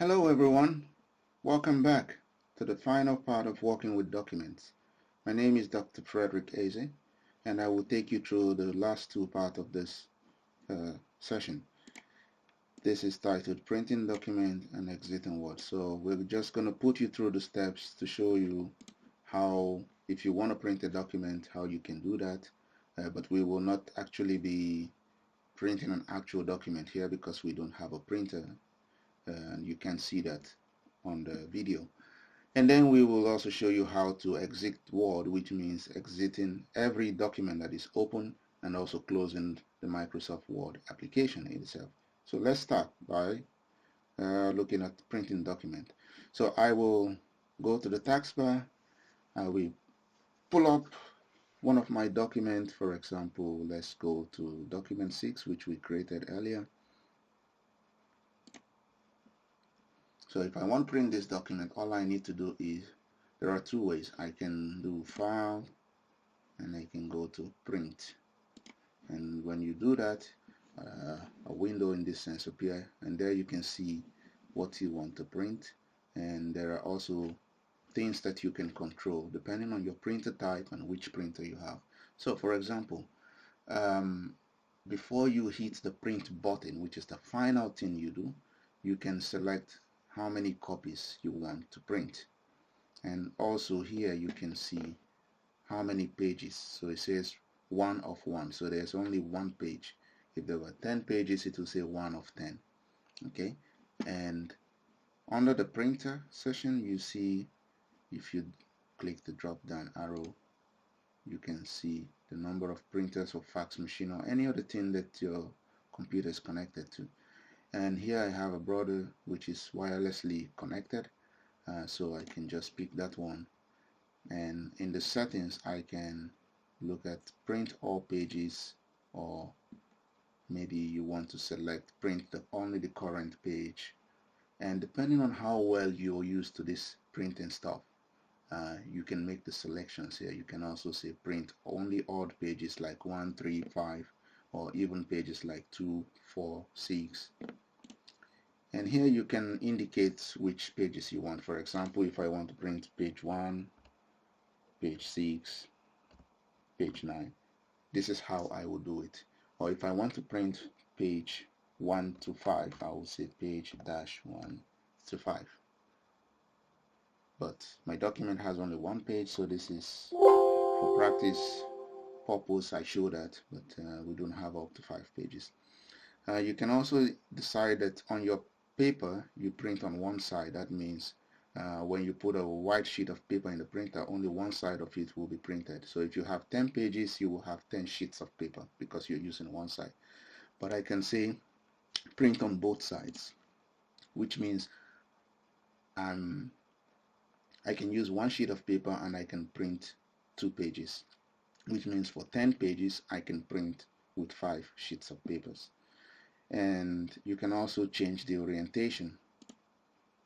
Hello everyone, welcome back to the final part of working with documents. My name is Dr. Frederick Eze and I will take you through the last two parts of this session. This is titled Printing Document and Exiting Word. So we're just going to put you through the steps to show you how, if you want to print a document, how you can do that. But we will not actually be printing an actual document here because we don't have a printer. And you can see that on the video. And then we will also show you how to exit Word, which means exiting every document that is open and also closing the Microsoft Word application itself. So let's start by looking at printing document. So I will go to the taskbar. I will pull up one of my documents. For example, let's go to document 6, which we created earlier. So if I want to print this document, all I need to do is, there are two ways. I can do File and I can go to Print. And when you do that, a window in this sense appear, and there you can see what you want to print. And there are also things that you can control depending on your printer type and which printer you have. So for example, before you hit the print button, which is the final thing you do, you can select how many copies you want to print. And also here you can see how many pages. So it says 1 of 1. So there's only one page. If there were 10 pages, it will say 1 of 10. Okay. And under the printer section, you see, if you click the drop down arrow, you can see the number of printers or fax machine or any other thing that your computer is connected to. And here I have a brother which is wirelessly connected, so I can just pick that one. And in the settings I can look at print all pages, or maybe you want to select print only the current page. And depending on how well you're used to this printing stuff, you can make the selections here. You can also say print only odd pages like 1, 3, 5, or even pages like 2, 4, 6. And here you can indicate which pages you want. For example, if I want to print page 1, page 6, page 9, this is how I will do it. Or if I want to print page 1 to 5, I will say page dash 1 to 5. But my document has only one page, so this is for practice purpose. I show that, but we don't have up to 5 pages. You can also decide that on your paper you print on one side. That means when you put a white sheet of paper in the printer, only one side of it will be printed. So if you have 10 pages, you will have 10 sheets of paper because you're using one side. But I can say print on both sides, which means I can use one sheet of paper and I can print 2 pages, which means for 10 pages I can print with 5 sheets of papers. And you can also change the orientation.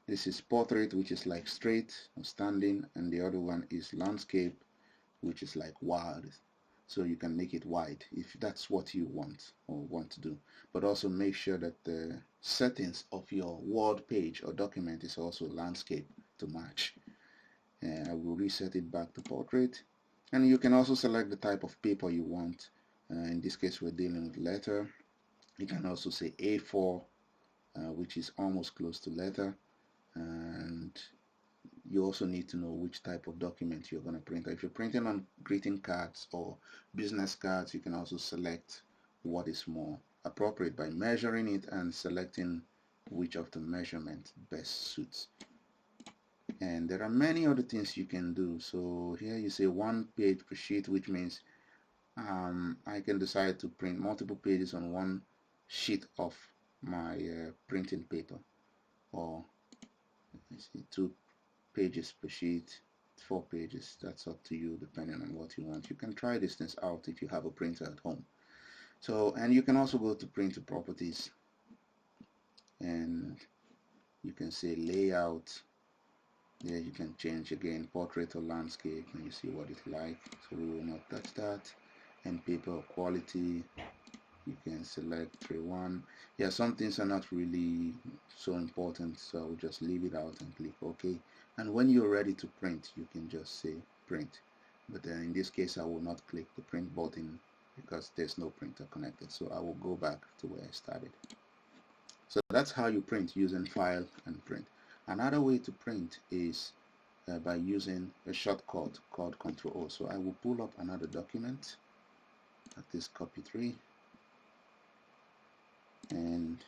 This is portrait, which is like straight or standing, and the other one is landscape, which is like wide. So you can make it wide if that's what you want or want to do. But also make sure that the settings of your Word page or document is also landscape to match. And I will reset it back to portrait. And you can also select the type of paper you want. In this case we're dealing with letter. You can also say A4, which is almost close to letter. And you also need to know which type of document you're going to print. If you're printing on greeting cards or business cards, you can also select what is more appropriate by measuring it and selecting which of the measurement best suits. And there are many other things you can do. So here you say 1 page per sheet, which means I can decide to print multiple pages on one sheet of my printing paper, or let's see, 2 pages per sheet, 4 pages. That's up to you depending on what you want. You can try this things out if you have a printer at home. So, and you can also go to printer properties and you can say layout. There you can change again portrait or landscape, and you see what it's like. So we will not touch that. And paper quality, you can select tray 1. Yeah, some things are not really so important, so I'll just leave it out and click OK. And when you're ready to print, you can just say print. But in this case, I will not click the print button because there's no printer connected. So I will go back to where I started. So that's how you print, using file and print. Another way to print is by using a shortcut called Ctrl-O. So I will pull up another document, that is copy 3, and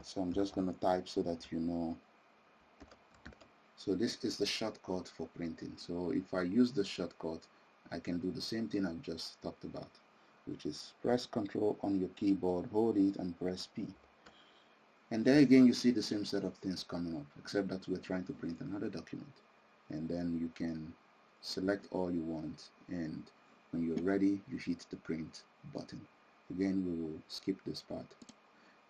so I'm just going to type so that you know. So this is the shortcut for printing. So if I use the shortcut, I can do the same thing I've just talked about, which is press Ctrl on your keyboard, hold it, and press P. And there again, you see the same set of things coming up, except that we're trying to print another document. And then you can select all you want, and when you're ready, you hit the print button. Again, we will skip this part.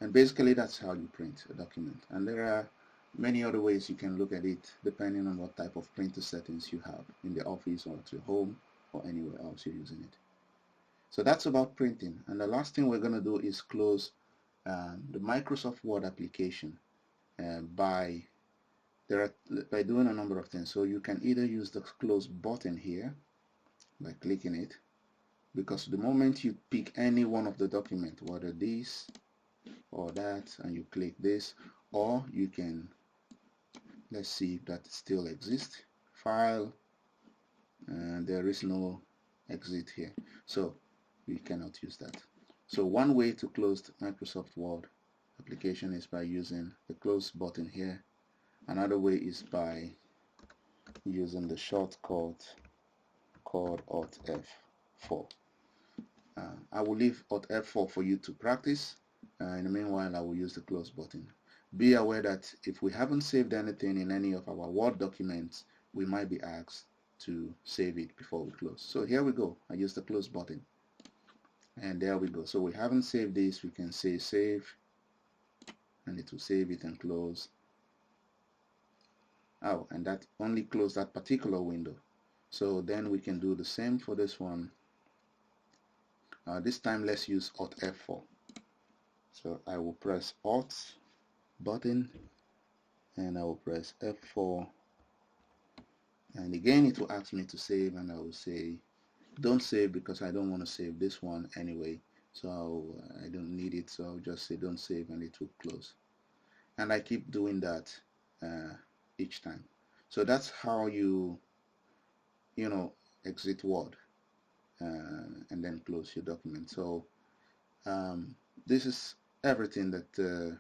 And basically, that's how you print a document. And there are many other ways you can look at it, depending on what type of printer settings you have in the office or at your home or anywhere else you're using it. So that's about printing. And the last thing we're going to do is close the Microsoft Word application by doing a number of things. So you can either use the close button here by clicking it, because the moment you pick any one of the documents, whether this or that, and you click this, or you can, let's see if that still exists, file, and there is no exit here, so we cannot use that. So one way to close the Microsoft Word application is by using the close button here. Another way is by using the shortcut called Alt F4. I will leave Alt F4 for you to practice. In the meanwhile, I will use the close button. Be aware that if we haven't saved anything in any of our Word documents, we might be asked to save it before we close. So here we go. I use the close button. And there we go. So we haven't saved this. We can say save, and it will save it and close. Oh, and that only closed that particular window. So then we can do the same for this one. This time let's use Alt F4. So I will press Alt button and I will press F4, and again it will ask me to save, and I will say don't save because I don't want to save this one anyway, so I don't need it, so I'll just say don't save and it will close. And I keep doing that each time. So that's how you exit Word and then close your document. So this is everything that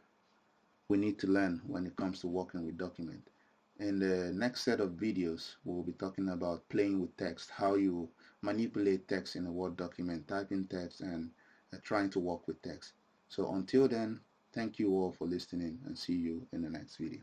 we need to learn when it comes to working with document. In the next set of videos, we'll be talking about playing with text, how you manipulate text in a Word document, typing text, and trying to work with text. So until then, thank you all for listening, and see you in the next video.